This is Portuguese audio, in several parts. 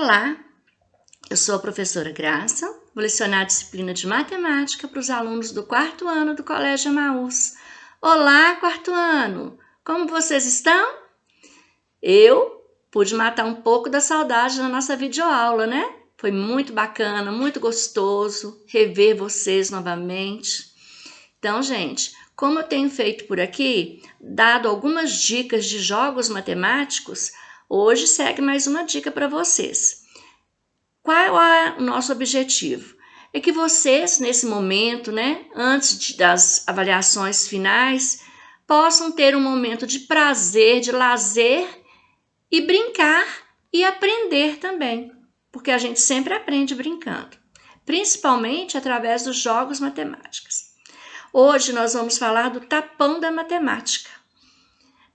Olá, eu sou a professora Graça, vou lecionar a disciplina de matemática para os alunos do 4º ano do Colégio Emaús. Olá, 4º ano! Como vocês estão? Eu pude matar um pouco da saudade na nossa videoaula, né? Foi muito bacana, muito gostoso rever vocês novamente. Então, gente, como eu tenho feito por aqui, dado algumas dicas de jogos matemáticos, hoje segue mais uma dica para vocês. Qual é o nosso objetivo? É que vocês, nesse momento, antes das avaliações finais, possam ter um momento de prazer, de lazer e brincar e aprender também, porque a gente sempre aprende brincando, principalmente através dos jogos matemáticos. Hoje nós vamos falar do tapão da matemática.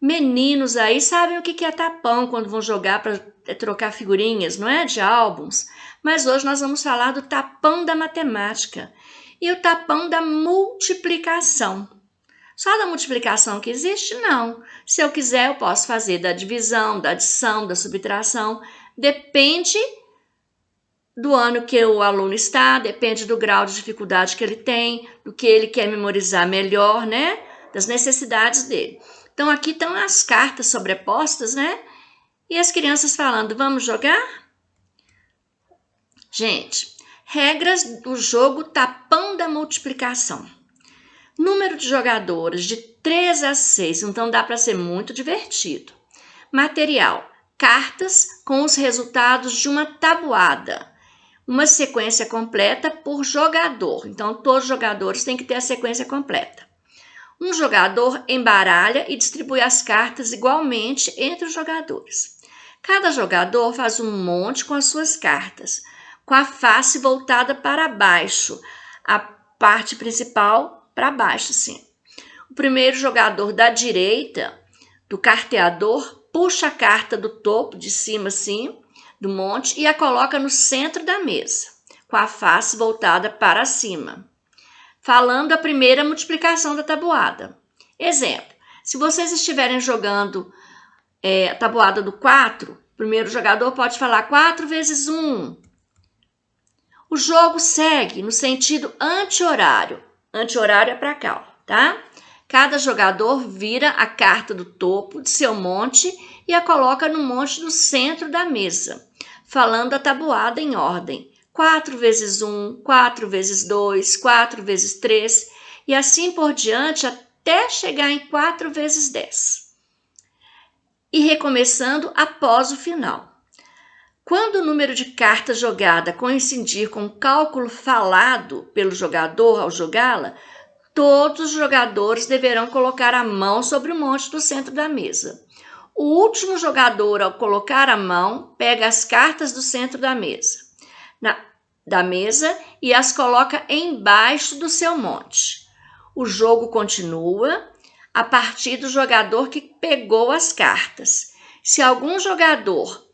Meninos aí sabem o que é tapão quando vão jogar para trocar figurinhas, não é? De álbuns. Mas hoje nós vamos falar do tapão da matemática e o tapão da multiplicação. Só da multiplicação que existe? Não. Se eu quiser, eu posso fazer da divisão, da adição, da subtração. Depende do ano que o aluno está, depende do grau de dificuldade que ele tem, do que ele quer memorizar melhor, né? Das necessidades dele. Então, aqui estão as cartas sobrepostas, né? E as crianças falando, vamos jogar? Gente, regras do jogo tapão da multiplicação. Número de jogadores de 3 a 6, então dá para ser muito divertido. Material, cartas com os resultados de uma tabuada. Uma sequência completa por jogador, então todos os jogadores têm que ter a sequência completa. Um jogador embaralha e distribui as cartas igualmente entre os jogadores. Cada jogador faz um monte com as suas cartas, com a face voltada para baixo, a parte principal para baixo, sim. O primeiro jogador da direita, do carteador, puxa a carta do topo, de cima assim, do monte, e a coloca no centro da mesa, com a face voltada para cima, falando a primeira multiplicação da tabuada. Exemplo, se vocês estiverem jogando a tabuada do 4, o primeiro jogador pode falar 4 vezes 1. O jogo segue no sentido anti-horário. Anti-horário é para cá, tá? Cada jogador vira a carta do topo de seu monte e a coloca no monte do centro da mesa, falando a tabuada em ordem. 4 vezes 1, 4 vezes 2, 4 vezes 3 e assim por diante até chegar em 4 vezes 10. E recomeçando após o final. Quando o número de cartas jogada coincidir com o cálculo falado pelo jogador ao jogá-la, todos os jogadores deverão colocar a mão sobre o monte do centro da mesa. O último jogador, ao colocar a mão, pega as cartas do centro da mesa e as coloca embaixo do seu monte. O jogo continua a partir do jogador que pegou as cartas. Se algum jogador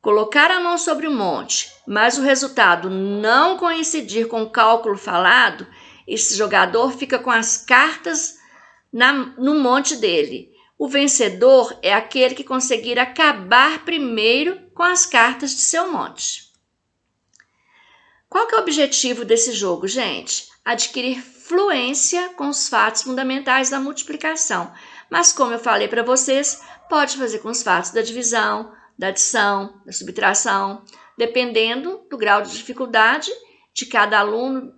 colocar a mão sobre o monte, mas o resultado não coincidir com o cálculo falado, esse jogador fica com as cartas no monte dele. O vencedor é aquele que conseguir acabar primeiro com as cartas de seu monte. Qual que é o objetivo desse jogo, gente? Adquirir fluência com os fatos fundamentais da multiplicação. Mas, como eu falei para vocês, pode fazer com os fatos da divisão, da adição, da subtração, dependendo do grau de dificuldade de cada aluno,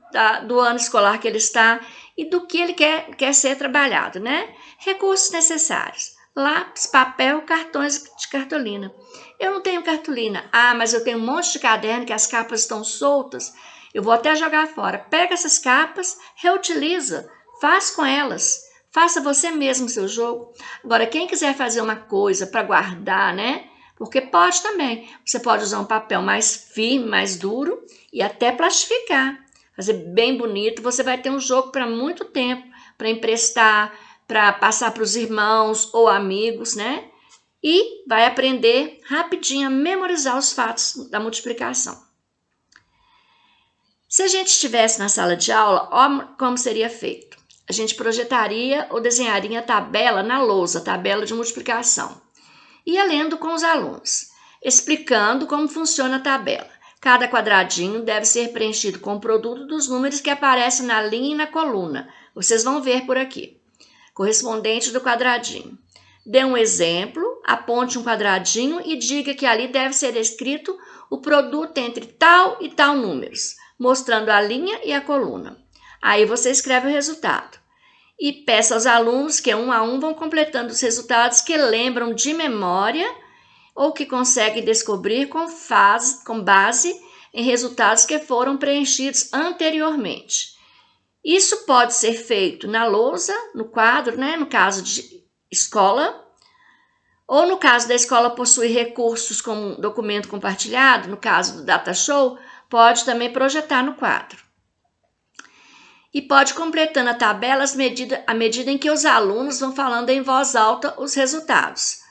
do ano escolar que ele está e do que ele quer ser trabalhado, né? Recursos necessários: lápis, papel, cartões de cartolina. Eu não tenho cartolina. Mas eu tenho um monte de caderno que as capas estão soltas. Eu vou até jogar fora. Pega essas capas, reutiliza, faz com elas. Faça você mesmo o seu jogo. Agora, quem quiser fazer uma coisa para guardar, né? Porque pode também. Você pode usar um papel mais firme, mais duro e até plastificar. Fazer bem bonito. Você vai ter um jogo para muito tempo, para emprestar, para passar para os irmãos ou amigos, né? E vai aprender rapidinho a memorizar os fatos da multiplicação. Se a gente estivesse na sala de aula, olha como seria feito. A gente projetaria ou desenharia a tabela na lousa, tabela de multiplicação. Ia lendo com os alunos. explicando como funciona a tabela. Cada quadradinho deve ser preenchido com o produto dos números que aparecem na linha e na coluna. Vocês vão ver por aqui. Correspondente do quadradinho. Dê um exemplo, aponte um quadradinho e diga que ali deve ser escrito o produto entre tal e tal números, mostrando a linha e a coluna. Aí você escreve o resultado. E peça aos alunos que um a um vão completando os resultados que lembram de memória ou que conseguem descobrir com base em resultados que foram preenchidos anteriormente. Isso pode ser feito na lousa, no quadro, né? No caso de escola, ou no caso da escola possuir recursos como documento compartilhado, no caso do Data Show, pode também projetar no quadro. E pode completando a tabela à medida em que os alunos vão falando em voz alta os resultados.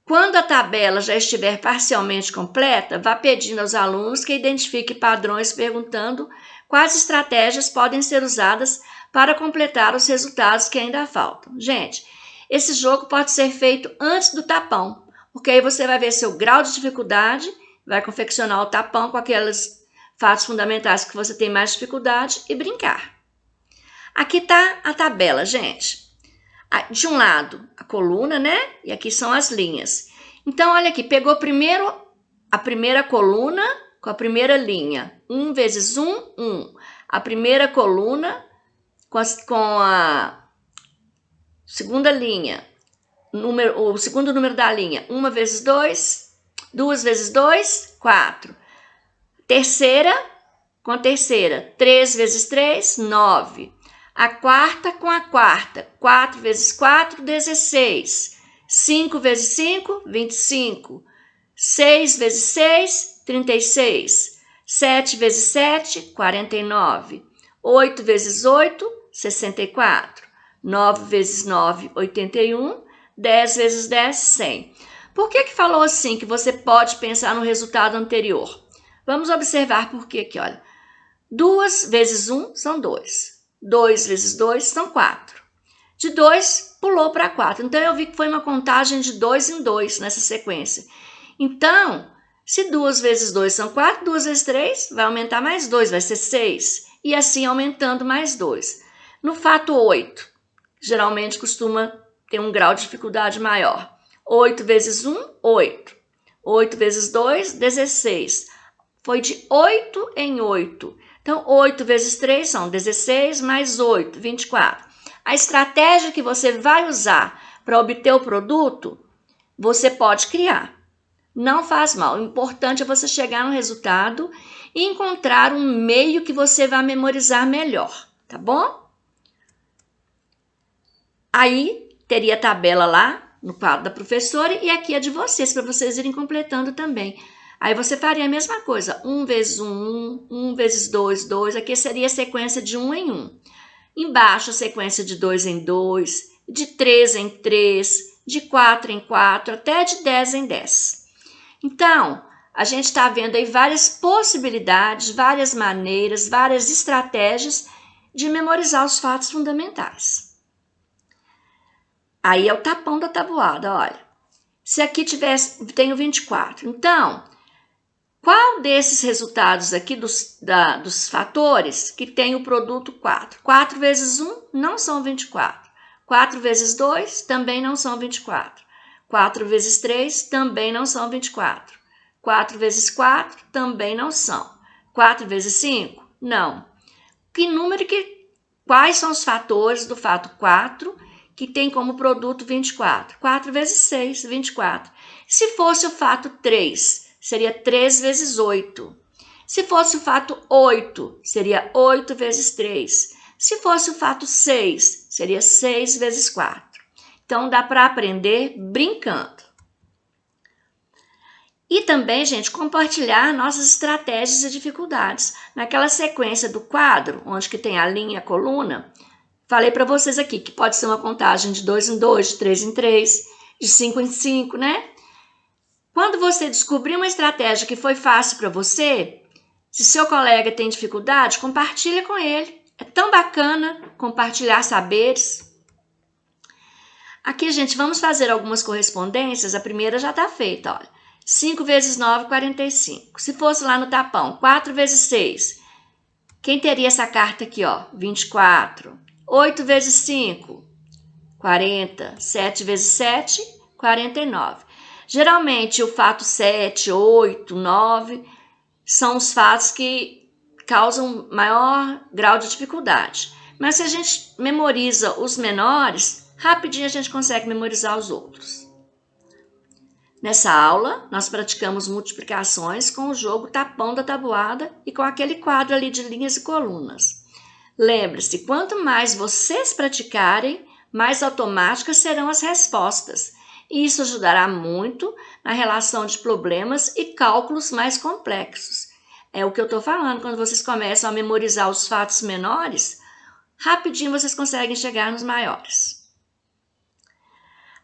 Quando a tabela já estiver parcialmente completa, vá pedindo aos alunos que identifiquem padrões perguntando quais estratégias podem ser usadas para completar os resultados que ainda faltam. Gente, esse jogo pode ser feito antes do tapão, porque aí você vai ver seu grau de dificuldade, vai confeccionar o tapão com aqueles fatos fundamentais que você tem mais dificuldade e brincar. Aqui está a tabela, gente. De um lado, a coluna, né? E aqui são as linhas. Então, olha aqui, pegou primeiro a primeira coluna com a primeira linha. 1 vezes 1, 1. A primeira coluna com a segunda linha. O segundo número da linha. 1 vezes 2, 2 vezes 2, 4. Terceira com a terceira. 3 vezes 3, 9. A quarta com a quarta, 4 vezes 4, 16. 5 vezes 5, 25. 6 vezes 6, 36. 7 vezes 7, 49. 8 vezes 8, 64. 9 vezes 9, 81. 10 vezes 10, 100. Por que falou assim que você pode pensar no resultado anterior? Vamos observar por que aqui, olha. 2 vezes 1 são 2. 2 vezes 2 são 4. De 2 pulou para 4. Então, eu vi que foi uma contagem de 2 em 2 nessa sequência. Então, se 2 vezes 2 são 4, 2 vezes 3 vai aumentar mais 2, vai ser 6. E assim aumentando mais 2. No fato 8, geralmente costuma ter um grau de dificuldade maior. 8 vezes 1, 8. 8 vezes 2, 16. Foi de 8 em 8. Então, 8 vezes 3 são 16 mais 8, 24. A estratégia que você vai usar para obter o produto, você pode criar. Não faz mal. O importante é você chegar no resultado e encontrar um meio que você vai memorizar melhor, tá bom? Aí, teria a tabela lá no quadro da professora e aqui a de vocês, para vocês irem completando também. Aí você faria a mesma coisa, 1 vezes 1, 1 vezes 2, 2. Aqui seria a sequência de 1 em 1. Embaixo, a sequência de 2 em 2, de 3 em 3, de 4 em 4, até de 10 em 10. Então, a gente está vendo aí várias possibilidades, várias maneiras, várias estratégias de memorizar os fatos fundamentais. Aí é o tapão da tabuada, olha. Se aqui tenho 24, então... Qual desses resultados aqui dos fatores que tem o produto 4? 4 vezes 1 não são 24. 4 vezes 2 também não são 24. 4 vezes 3 também não são 24. 4 vezes 4 também não são. 4 vezes 5? Não. Quais são os fatores do fato 4 que tem como produto 24? 4 vezes 6, 24. Se fosse o fato 3... seria 3 vezes 8. Se fosse o fato 8, seria 8 vezes 3. Se fosse o fato 6, seria 6 vezes 4. Então, dá para aprender brincando. E também, gente, compartilhar nossas estratégias e dificuldades. Naquela sequência do quadro, onde que tem a linha e a coluna, falei para vocês aqui que pode ser uma contagem de 2 em 2, de 3 em 3, de 5 em 5, né? Quando você descobrir uma estratégia que foi fácil para você, se seu colega tem dificuldade, compartilha com ele. É tão bacana compartilhar saberes. Aqui, gente, vamos fazer algumas correspondências. A primeira já está feita, olha. 5 vezes 9, 45. Se fosse lá no tapão, 4 vezes 6. Quem teria essa carta aqui, ó? 24. 8 vezes 5, 40. 7 vezes 7, 49. Geralmente, o fato 7, 8, 9 são os fatos que causam maior grau de dificuldade. Mas se a gente memoriza os menores, rapidinho a gente consegue memorizar os outros. Nessa aula, nós praticamos multiplicações com o jogo tapão da tabuada e com aquele quadro ali de linhas e colunas. Lembre-se, quanto mais vocês praticarem, mais automáticas serão as respostas. E isso ajudará muito na relação de problemas e cálculos mais complexos. É o que eu estou falando, quando vocês começam a memorizar os fatos menores, rapidinho vocês conseguem chegar nos maiores.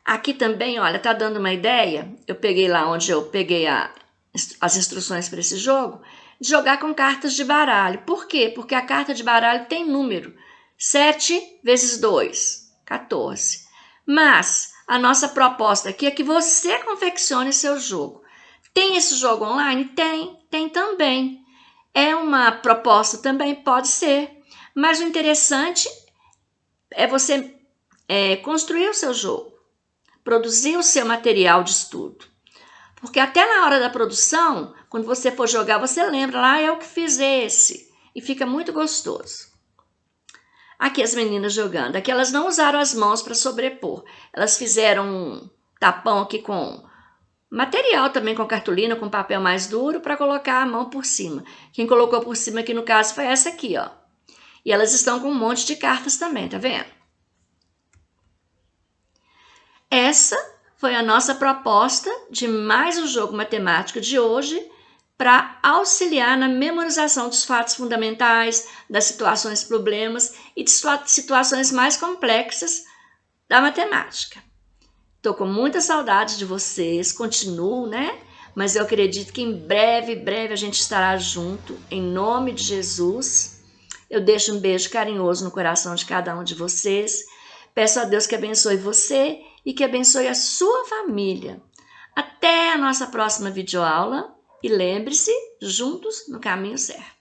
Aqui também, olha, tá dando uma ideia, eu peguei lá onde eu peguei as instruções para esse jogo, de jogar com cartas de baralho. Por quê? Porque a carta de baralho tem número. 7 vezes 2, 14. Mas a nossa proposta aqui é que você confeccione seu jogo. Tem esse jogo online? Tem também. É uma proposta também? Pode ser. Mas o interessante é você construir o seu jogo. Produzir o seu material de estudo. Porque até na hora da produção, quando você for jogar, você lembra lá, eu que fiz esse. E fica muito gostoso. Aqui as meninas jogando. Aqui elas não usaram as mãos para sobrepor. Elas fizeram um tapão aqui com material também, com cartolina, com papel mais duro, para colocar a mão por cima. Quem colocou por cima aqui no caso foi essa aqui, ó. E elas estão com um monte de cartas também, tá vendo? Essa foi a nossa proposta de mais um jogo matemático de hoje para auxiliar na memorização dos fatos fundamentais, das situações problemas e de situações mais complexas da matemática. Estou com muita saudade de vocês, continuo, né? Mas eu acredito que em breve a gente estará junto, em nome de Jesus. Eu deixo um beijo carinhoso no coração de cada um de vocês. Peço a Deus que abençoe você e que abençoe a sua família. Até a nossa próxima videoaula e lembre-se, juntos no caminho certo.